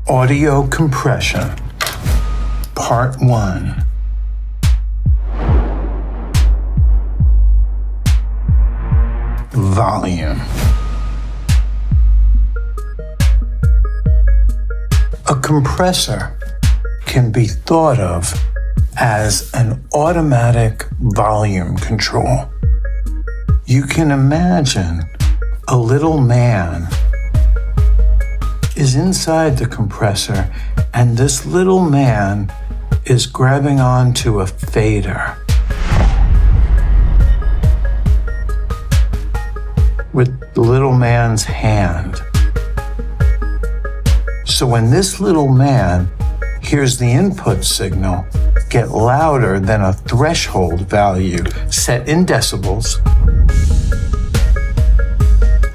Audio compression, part 1. Volume. A compressor can be thought of as an automatic volume control. You can imagine a little man is inside the compressor, and this little man is grabbing onto a fader with the little man's hand. So when this little man hears the input signal get louder than a threshold value set in decibels,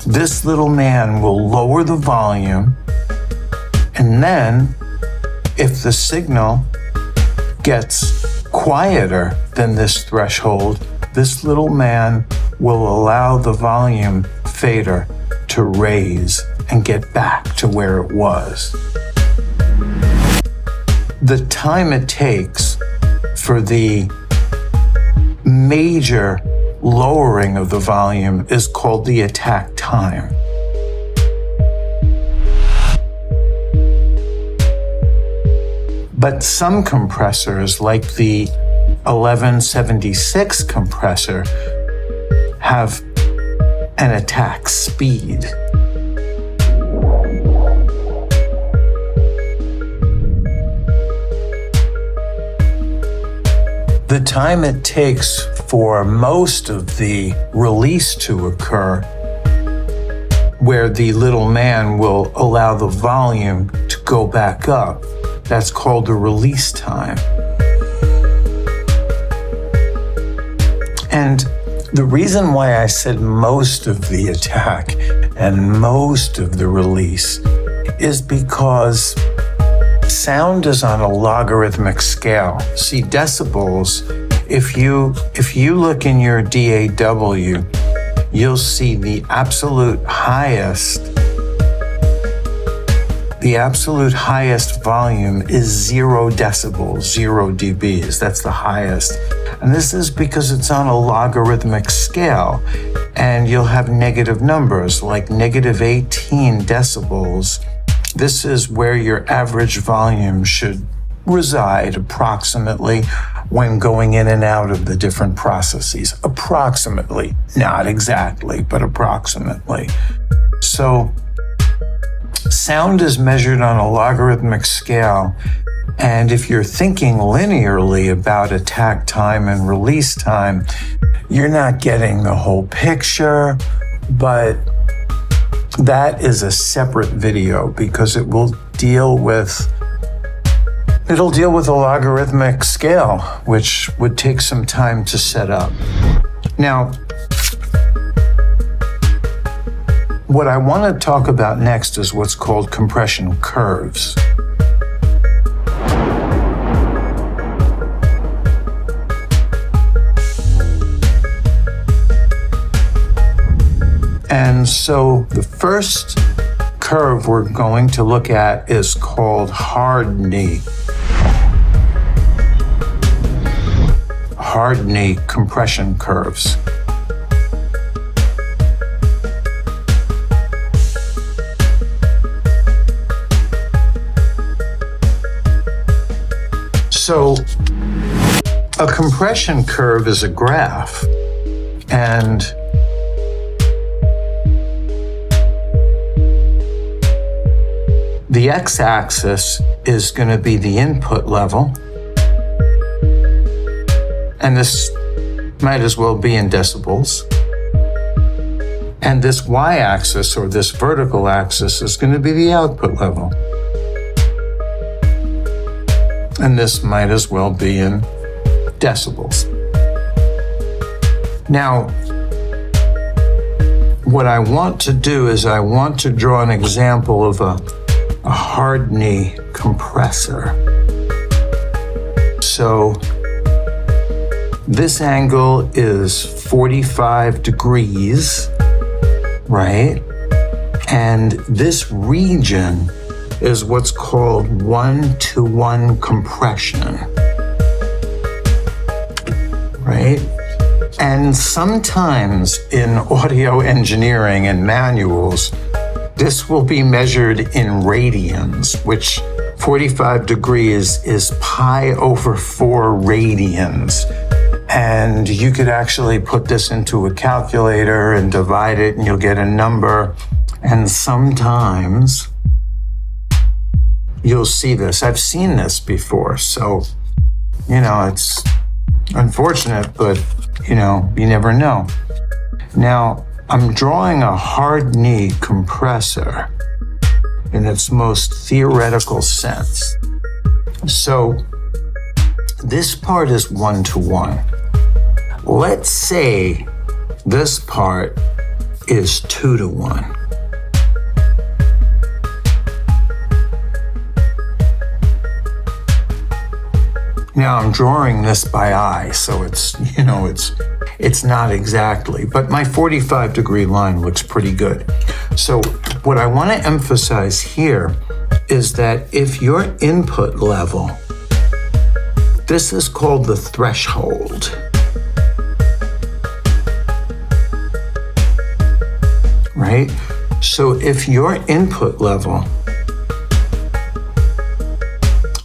this little man will lower the volume, and then if the signal gets quieter than this threshold, this little man will allow the volume fader to raise and get back to where it was. The time it takes for the major lowering of the volume is called the attack time. But some compressors, like the 1176 compressor, have an attack speed. The time it takes for most of the release to occur, where the little man will allow the volume to go back up, that's called the release time. And the reason why I said most of the attack and most of the release is because sound is on a logarithmic scale. See, decibels, if you look in your DAW, you'll see the absolute highest volume is 0 decibels, 0 dBs. That's the highest. And this is because it's on a logarithmic scale. And you'll have negative numbers like negative 18 decibels. This is where your average volume should reside approximately when going in and out of the different processes. Approximately, not exactly, but approximately. So sound is measured on a logarithmic scale, and if you're thinking linearly about attack time and release time, you're not getting the whole picture, but that is a separate video because it will deal with a logarithmic scale, which would take some time to set up. Now, what I want to talk about next is what's called compression curves. And so the first curve we're going to look at is called hard knee. Hard knee compression curves. So a compression curve is a graph, and the x-axis is going to be the input level, and this might as well be in decibels. And this y-axis, or this vertical axis, is going to be the output level. And this might as well be in decibels. Now, what I want to do is I want to draw an example of a hard knee compressor. So this angle is 45 degrees, right? And this region is what's called one-to-one compression, right? And sometimes in audio engineering and manuals, this will be measured in radians, which 45 degrees is pi over 4 radians. And you could actually put this into a calculator and divide it and you'll get a number. And sometimes you'll see this. I've seen this before. So, it's unfortunate, but, you never know. Now, I'm drawing a hard knee compressor in its most theoretical sense. So this part is 1-to-1. Let's say this part is 2-to-1. Now I'm drawing this by eye, so it's not exactly, but my 45-degree line looks pretty good. So what I want to emphasize here is that if your input level, this is called the threshold. Right? So if your input level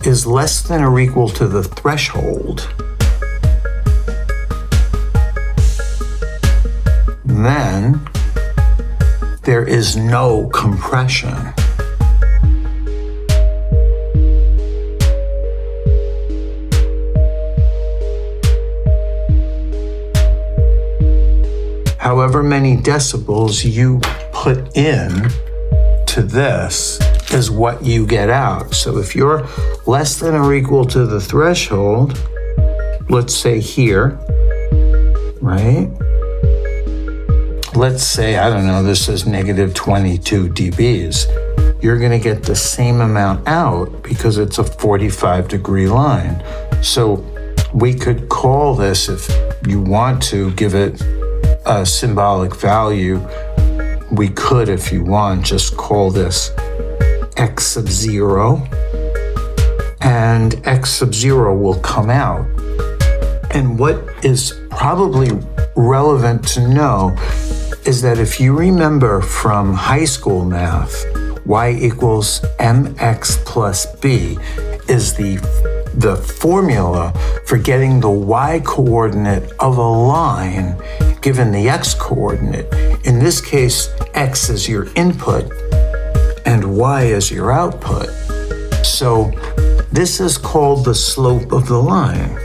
is less than or equal to the threshold, then there is no compression. However many decibels you put in to this is what you get out. So if you're less than or equal to the threshold, let's say here, right? Let's say, I don't know, this is negative 22 dBs. You're going to get the same amount out because it's a 45-degree line. So we could call this, if you want to give it a symbolic value, we could, if you want, just call this x sub 0, and x sub 0 will come out. And what is probably relevant to know is that if you remember from high school math, y equals mx plus b is the formula for getting the y coordinate of a line given the x coordinate. In this case, x is your input and y is your output. So this is called the slope of the line.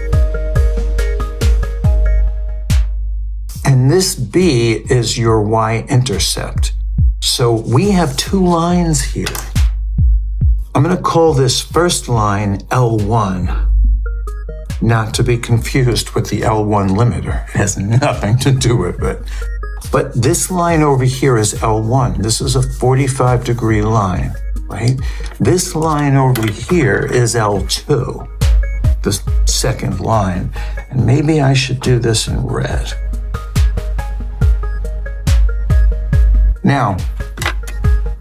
And this b is your y-intercept. So we have two lines here. I'm going to call this first line L1, not to be confused with the L1 limiter. It has nothing to do with it. But this line over here is L1. This is a 45-degree line, right? This line over here is L2, the second line. And maybe I should do this in red. Now,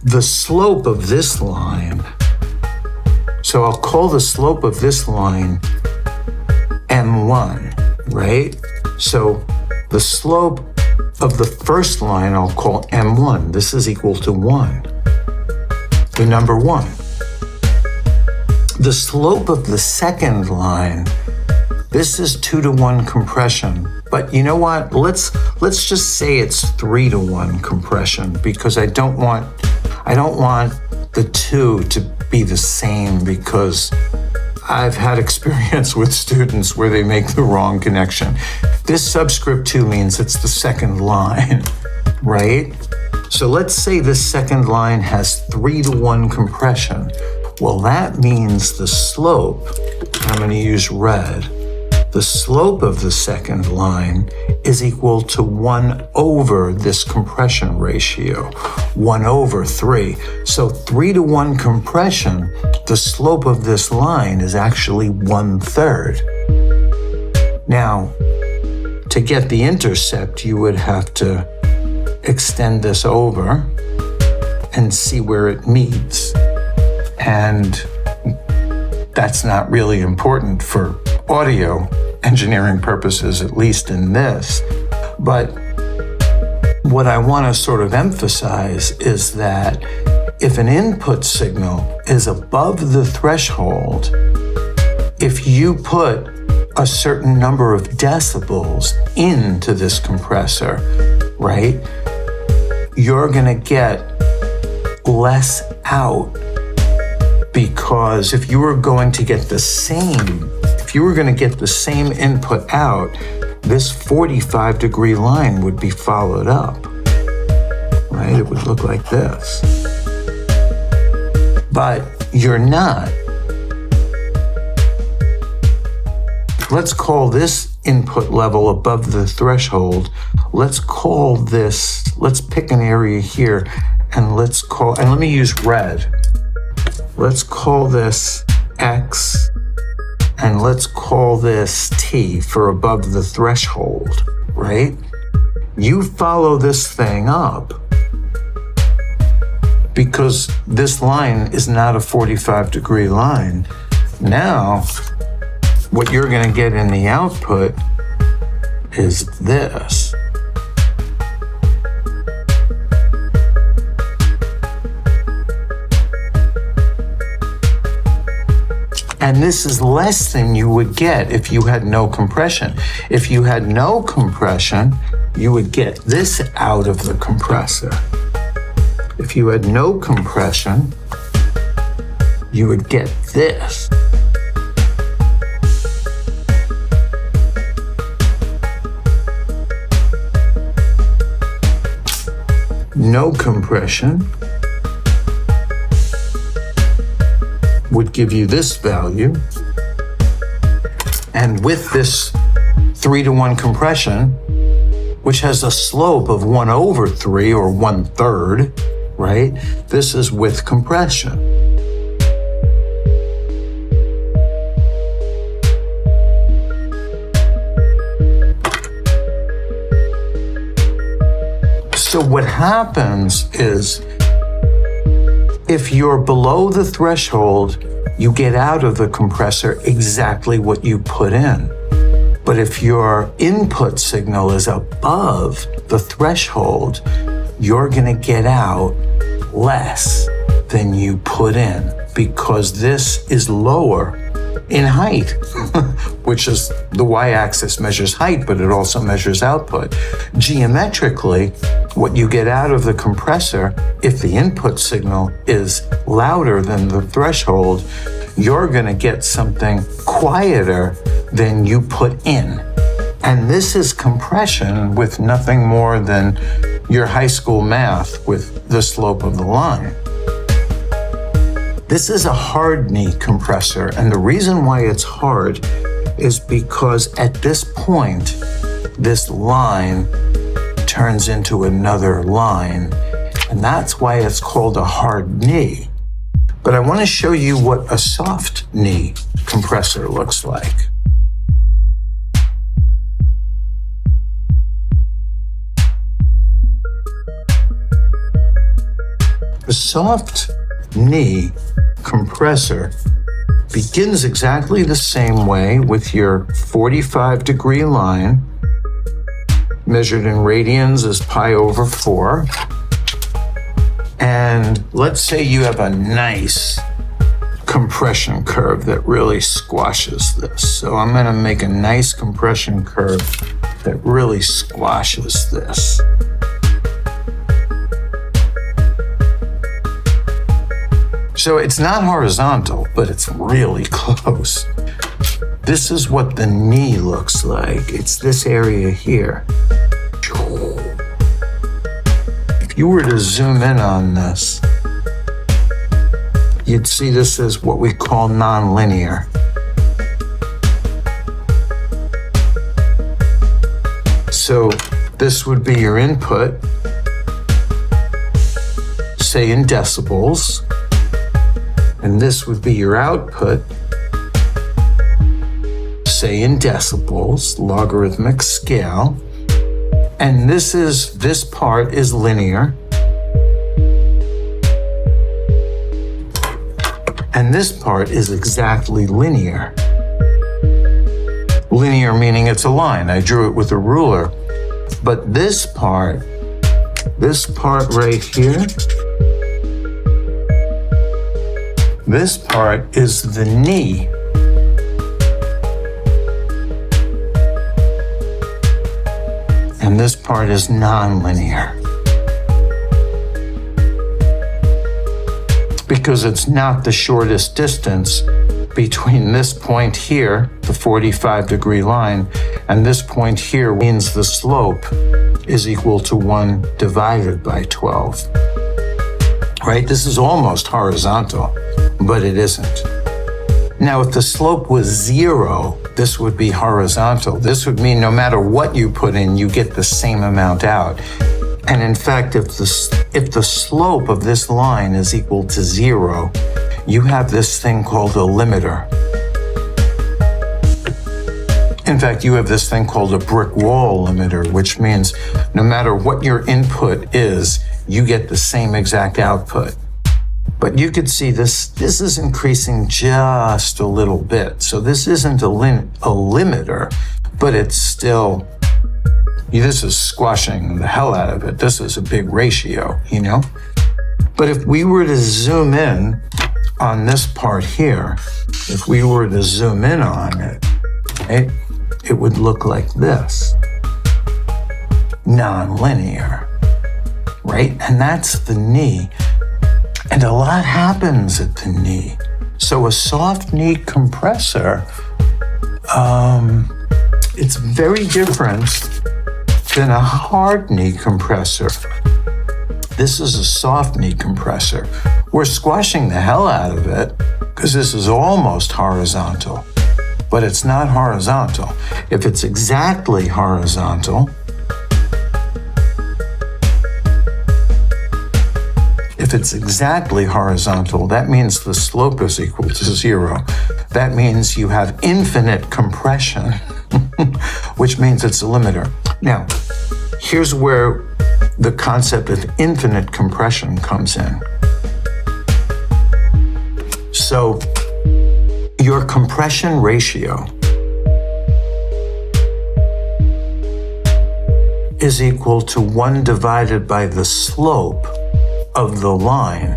the slope of this line, so I'll call the slope of this line M1, right? So the slope of the first line I'll call M1. This is equal to 1, the number 1. The slope of the second line, this is 2-to-1 compression. But you know what? Let's just say it's 3-to-1 compression, because I don't want the two to be the same, because I've had experience with students where they make the wrong connection. This subscript 2 means it's the second line, right? So let's say this second line has 3-to-1 compression. Well, that means the slope, I'm going to use red, the slope of the second line is equal to 1 over this compression ratio, 1 over 3. So 3-to-1 compression, the slope of this line is actually 1/3. Now, to get the intercept, you would have to extend this over and see where it meets. And that's not really important for audio engineering purposes, at least in this. But what I want to sort of emphasize is that if an input signal is above the threshold, if you put a certain number of decibels into this compressor, right, you're going to get less out. Because if you were going to get the same input out, this 45-degree line would be followed up, right? It would look like this. But you're not. Let's call this input level above the threshold. Let's pick an area here, and let me use red. Let's call this X, and let's call this T for above the threshold, right? You follow this thing up because this line is not a 45-degree line. Now, what you're going to get in the output is this. And this is less than you would get if you had no compression. If you had no compression, you would get this out of the compressor. If you had no compression, you would get this. No compression would give you this value. And with this 3-to-1 compression, which has a slope of 1/3 or 1/3, right? This is with compression. So what happens is, if you're below the threshold, you get out of the compressor exactly what you put in. But if your input signal is above the threshold, you're going to get out less than you put in, because this is lower in height, which is the y-axis measures height, but it also measures output. Geometrically, what you get out of the compressor, if the input signal is louder than the threshold, you're going to get something quieter than you put in. And this is compression with nothing more than your high school math with the slope of the line. This is a hard knee compressor, and the reason why it's hard is because at this point, this line turns into another line, and that's why it's called a hard knee. But I want to show you what a soft knee compressor looks like. The soft knee compressor begins exactly the same way with your 45-degree line, measured in radians as pi/4. And let's say you have a nice compression curve that really squashes this. So I'm going to make a nice compression curve that really squashes this. So it's not horizontal, but it's really close. This is what the knee looks like. It's this area here. If you were to zoom in on this, you'd see this as what we call nonlinear. So this would be your input, say in decibels. And this would be your output, say in decibels, logarithmic scale. And this part is linear. And this part is exactly linear. Linear meaning it's a line. I drew it with a ruler. But this part right here, this part is the knee. And this part is nonlinear. Because it's not the shortest distance between this point here, the 45-degree line, and this point here means the slope is equal to 1 divided by 12. Right? This is almost horizontal, but it isn't. Now, if the slope was 0, this would be horizontal. This would mean no matter what you put in, you get the same amount out. And in fact, if the slope of this line is equal to 0, you have this thing called a limiter. In fact, you have this thing called a brick wall limiter, which means no matter what your input is, you get the same exact output. But you could see this is increasing just a little bit. So this isn't a limiter, but it's still, this is squashing the hell out of it. This is a big ratio, you know? But if we were to zoom in on this part here, if we were to zoom in on it, right, it would look like this. Non-linear, right? And that's the knee. And a lot happens at the knee. So a soft knee compressor, it's very different than a hard knee compressor. This is a soft knee compressor. We're squashing the hell out of it because this is almost horizontal, but it's not horizontal. If it's exactly horizontal, that means the slope is equal to 0. That means you have infinite compression, which means it's a limiter. Now, here's where the concept of infinite compression comes in. So, your compression ratio is equal to 1 divided by the slope of the line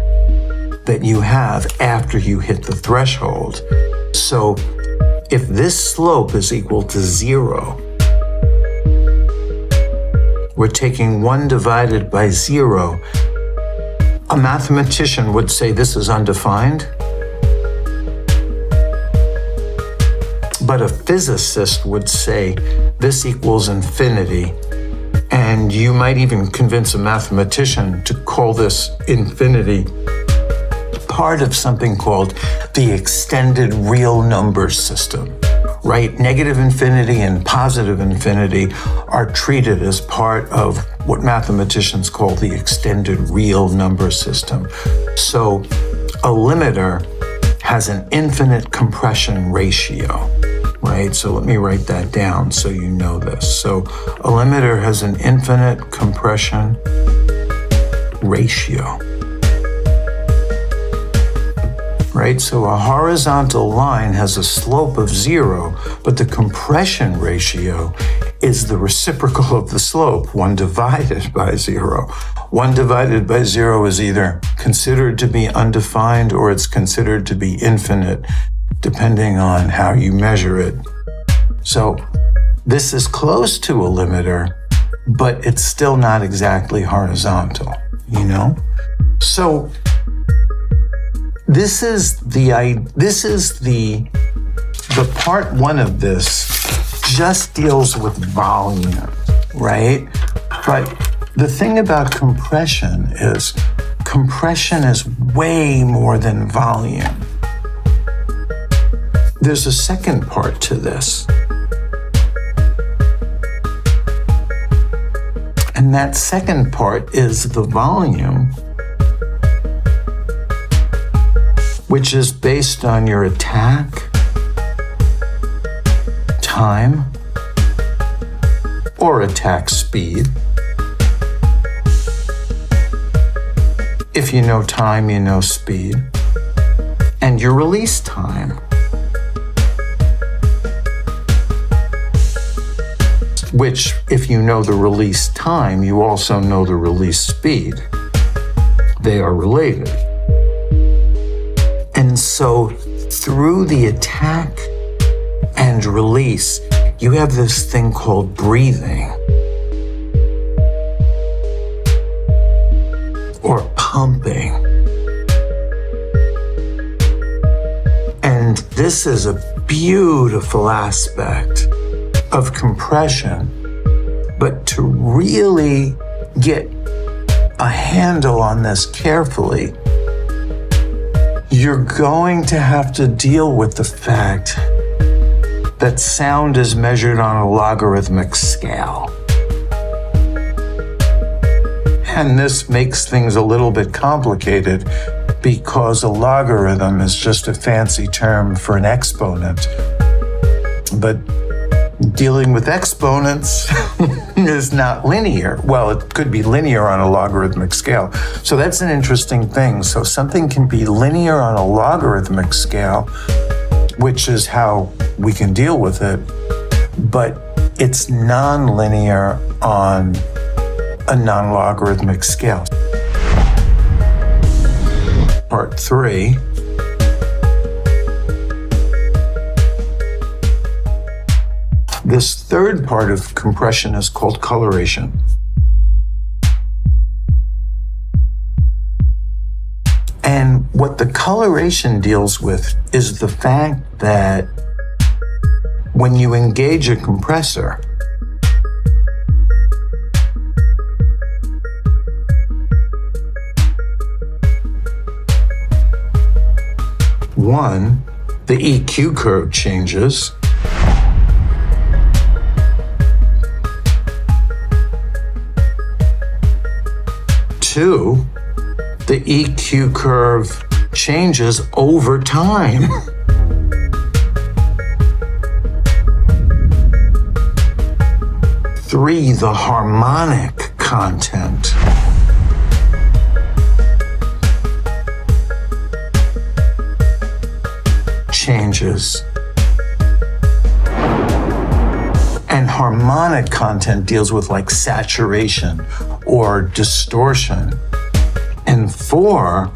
that you have after you hit the threshold. So if this slope is equal to 0, we're taking 1 divided by 0. A mathematician would say this is undefined, but a physicist would say this equals infinity. And you might even convince a mathematician to call this infinity part of something called the extended real number system, right? Negative infinity and positive infinity are treated as part of what mathematicians call the extended real number system. So a limiter has an infinite compression ratio. Right? So let me write that down so you know this. So a limiter has an infinite compression ratio. Right? So a horizontal line has a slope of 0, but the compression ratio is the reciprocal of the slope, 1 divided by 0. 1 divided by 0 is either considered to be undefined or it's considered to be infinite, depending on how you measure it. So this is close to a limiter, but it's still not exactly horizontal, you know? So this is the part 1 of this just deals with volume, right? But the thing about compression is way more than volume. There's a second part to this. And that second part is the volume, which is based on your attack, time, or attack speed. If you know time, you know speed. And and your release time. Which, if you know the release time, you also know the release speed. They are related. And so through the attack and release, you have this thing called breathing or pumping. And this is a beautiful aspect of compression. But to really get a handle on this carefully, you're going to have to deal with the fact that sound is measured on a logarithmic scale. And this makes things a little bit complicated because a logarithm is just a fancy term for an exponent. But dealing with exponents is not linear. Well, it could be linear on a logarithmic scale. So that's an interesting thing. So something can be linear on a logarithmic scale, which is how we can deal with it, but it's non-linear on a non-logarithmic scale. Part 3. This third part of compression is called coloration. And what the coloration deals with is the fact that when you engage a compressor, one, the EQ curve changes. Two, the EQ curve changes over time. Three, the harmonic content. Changes. And harmonic content deals with like saturation or distortion. And 4,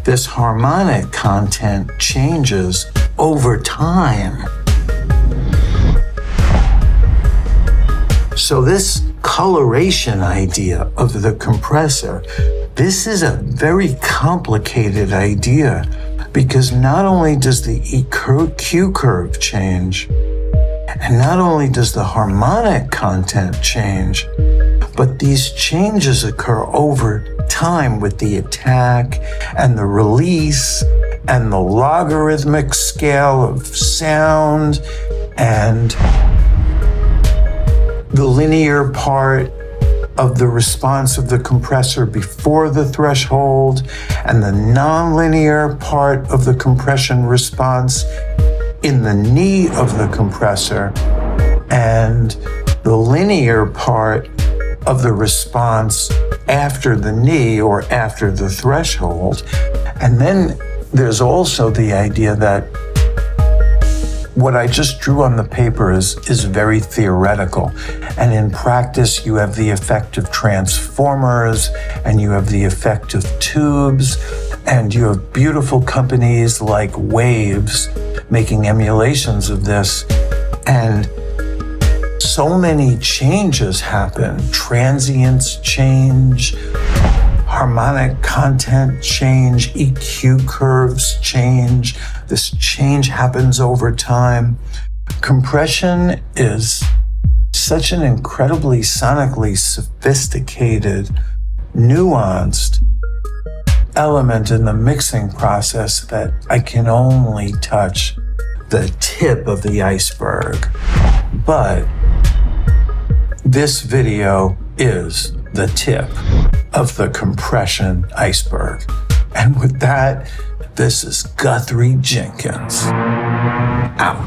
this harmonic content changes over time. So this coloration idea of the compressor, this is a very complicated idea because not only does the EQ curve change, and not only does the harmonic content change, but these changes occur over time with the attack and the release and the logarithmic scale of sound and the linear part of the response of the compressor before the threshold and the nonlinear part of the compression response in the knee of the compressor and the linear part of the response after the knee or after the threshold. And then there's also the idea that what I just drew on the paper is very theoretical. And in practice, you have the effect of transformers, and you have the effect of tubes, and you have beautiful companies like Waves making emulations of this. And so many changes happen. Transients change, harmonic content change, EQ curves change. This change happens over time. Compression is such an incredibly sonically sophisticated, nuanced element in the mixing process that I can only touch the tip of the iceberg. But this video is the tip of the compression iceberg. And with that, this is Guthrie Jenkins. Out.